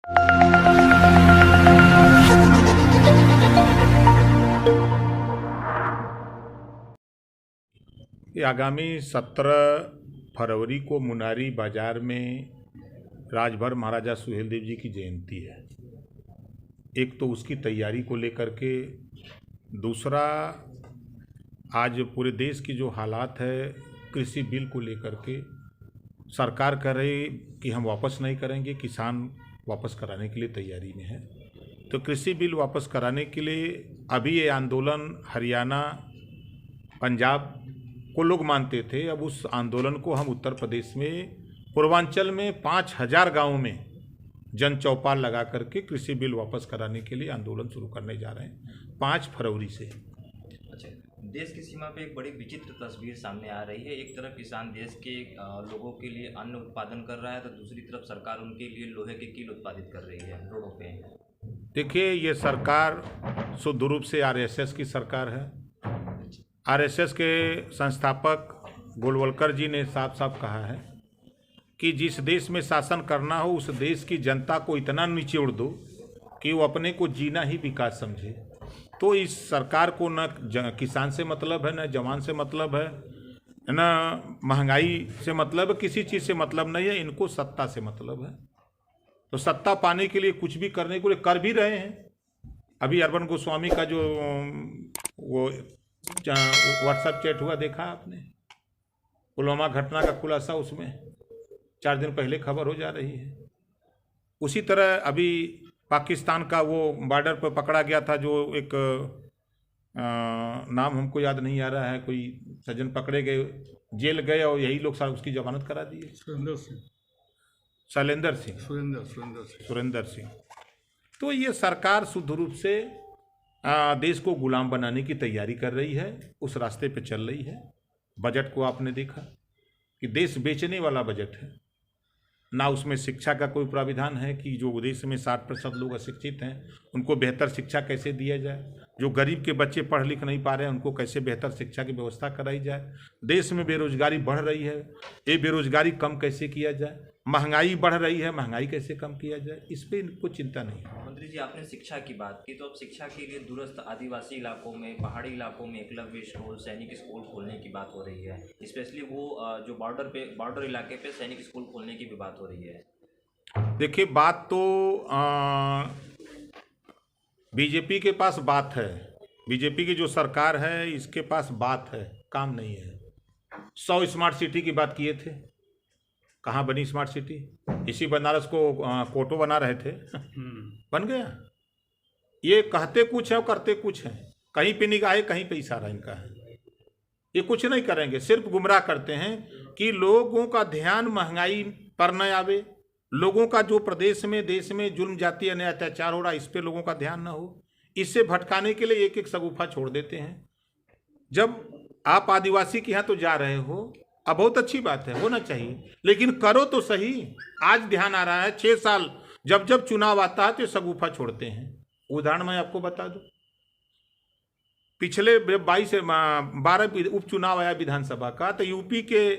कि आगामी 17 फरवरी को मुनारी बाजार में राजभर महाराजा सुहेलदेव जी की जयंती है। एक तो उसकी तैयारी को लेकर के, दूसरा आज पूरे देश की जो हालात है कृषि बिल को लेकर के, सरकार कह रही कि हम वापस नहीं करेंगे, किसान वापस कराने के लिए तैयारी में है। तो कृषि बिल वापस कराने के लिए अभी ये आंदोलन हरियाणा, पंजाब को लोग मानते थे। अब उस आंदोलन को हम उत्तर प्रदेश में पूर्वांचल में 5000 गाँवों में जन चौपाल लगा करके कृषि बिल वापस कराने के लिए आंदोलन शुरू करने जा रहे हैं 5 फरवरी से। अच्छा, देश की सीमा पे एक बड़ी विचित्र तस्वीर सामने आ रही है। एक तरफ किसान देश के लोगों के लिए अन्न उत्पादन कर रहा है, तो दूसरी तरफ सरकार उनके लिए लोहे के कील उत्पादित कर रही है रोडों पे। देखिए, ये सरकार शुद्ध रूप से आरएसएस की सरकार है। आरएसएस के संस्थापक गोलवलकर जी ने साफ साफ कहा है कि जिस देश में शासन करना हो उस देश की जनता को इतना निचोड़ दो कि वो अपने को जीना ही विकास समझे। तो इस सरकार को न किसान से मतलब है, न जवान से मतलब है, न महंगाई से मतलब है, किसी चीज़ से मतलब नहीं है। इनको सत्ता से मतलब है। तो सत्ता पाने के लिए कुछ भी करने को कर भी रहे हैं। अभी अरविंद गोस्वामी का जो वो व्हाट्सएप चैट हुआ, देखा आपने? पुलवामा घटना का खुलासा उसमें 4 दिन पहले खबर हो जा रही है। उसी तरह अभी पाकिस्तान का वो बॉर्डर पर पकड़ा गया था जो एक नाम हमको याद नहीं आ रहा है, कोई सज्जन पकड़े गए, जेल गए और यही लोग सारा उसकी जमानत करा दिए। सुरेंद्र सिंह। तो ये सरकार शुद्ध रूप से देश को गुलाम बनाने की तैयारी कर रही है, उस रास्ते पे चल रही है। बजट को आपने देखा कि देश बेचने वाला बजट है ना। उसमें शिक्षा का कोई प्राविधान है कि जो देश में 60% लोग अशिक्षित हैं उनको बेहतर शिक्षा कैसे दिया जाए, जो गरीब के बच्चे पढ़ लिख नहीं पा रहे हैं उनको कैसे बेहतर शिक्षा की व्यवस्था कराई जाए। देश में बेरोजगारी बढ़ रही है, ये बेरोजगारी कम कैसे किया जाए। महंगाई बढ़ रही है, महंगाई कैसे कम किया जाए, इस पर इनको चिंता नहीं है। मंत्री जी, आपने शिक्षा की बात की, तो अब शिक्षा के लिए दूरस्थ आदिवासी इलाकों में, पहाड़ी इलाकों में एकलव्य स्कूल, सैनिक स्कूल खोलने की बात हो रही है। स्पेशली वो जो बॉर्डर इलाके पे सैनिक स्कूल खोलने की भी बात हो रही है। देखिए, बात तो बीजेपी के पास बात है। बीजेपी की जो सरकार है इसके पास बात है, काम नहीं है। 100 स्मार्ट सिटी की बात किए थे, कहाँ बनी स्मार्ट सिटी? इसी बनारस को कोटो बना रहे थे बन गया। ये कहते कुछ है और करते कुछ है। कहीं पे निगाह है, कहीं पे इशारा इनका है। ये कुछ नहीं करेंगे, सिर्फ गुमराह करते हैं कि लोगों का ध्यान महंगाई पर न आवे, लोगों का जो प्रदेश में देश में जुल्म जातीय अन्याय अत्याचार हो रहा है इस पे लोगों का ध्यान न हो। इससे भटकाने के लिए एक एक शगुफा छोड़ देते हैं। जब आप आदिवासी के यहाँ तो जा रहे हो, अब बहुत अच्छी बात है, होना चाहिए, लेकिन करो तो सही। आज ध्यान आ रहा है, 6 साल जब जब चुनाव आता है तो शगुफा छोड़ते हैं। उदाहरण मैं आपको बता दूं, पिछले 12 उपचुनाव आया विधानसभा का, तो यूपी के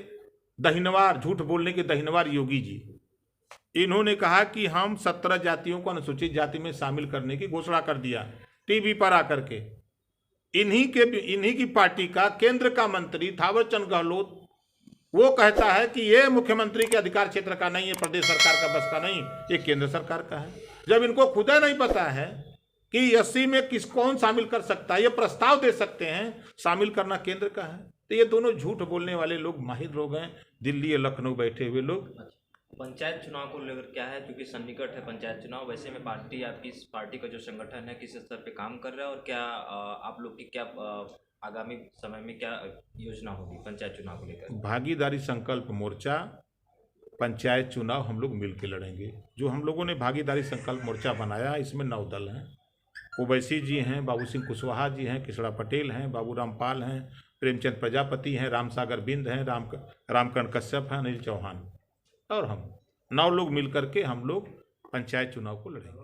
दहिनवार, झूठ बोलने के दहिनवार योगी जी, इन्होंने कहा कि हम 17 जातियों को अनुसूचित जाति में शामिल करने की घोषणा कर दिया टीवी पर आकर के। इन्हीं की पार्टी का केंद्र का मंत्री थावरचंद गहलोत वो कहता है कि ये मुख्यमंत्री के अधिकार क्षेत्र का नहीं है, प्रदेश सरकार का बस का नहीं, ये केंद्र सरकार का है। जब इनको खुदा नहीं पता है कि 80 में कौन शामिल कर सकता है, ये प्रस्ताव दे सकते हैं, शामिल करना केंद्र का है। तो ये दोनों झूठ बोलने वाले लोग माहिर लोग हैं, दिल्ली या लखनऊ बैठे हुए लोग। पंचायत चुनाव को लेकर क्या है, क्योंकि सन्निकट है पंचायत चुनाव, वैसे में पार्टी, आपकी पार्टी का जो संगठन है किस स्तर पे काम कर रहा है, और क्या आप लोग की क्या आगामी समय में क्या योजना होगी पंचायत चुनाव को लेकर? भागीदारी संकल्प मोर्चा पंचायत चुनाव हम लोग मिल के लड़ेंगे। जो हम लोगों ने भागीदारी संकल्प मोर्चा बनाया, इसमें 9 दल हैं। ओवैसी जी हैं, बाबू सिंह कुशवाहा जी हैं, किशोरा पटेल हैं, बाबू रामपाल हैं, प्रेमचंद प्रजापति हैं, रामसागर बिंद हैं, रामकरण कश्यप हैं, अनिल चौहान और हम 9 लोग मिल करके हम लोग पंचायत चुनाव को लड़ेंगे।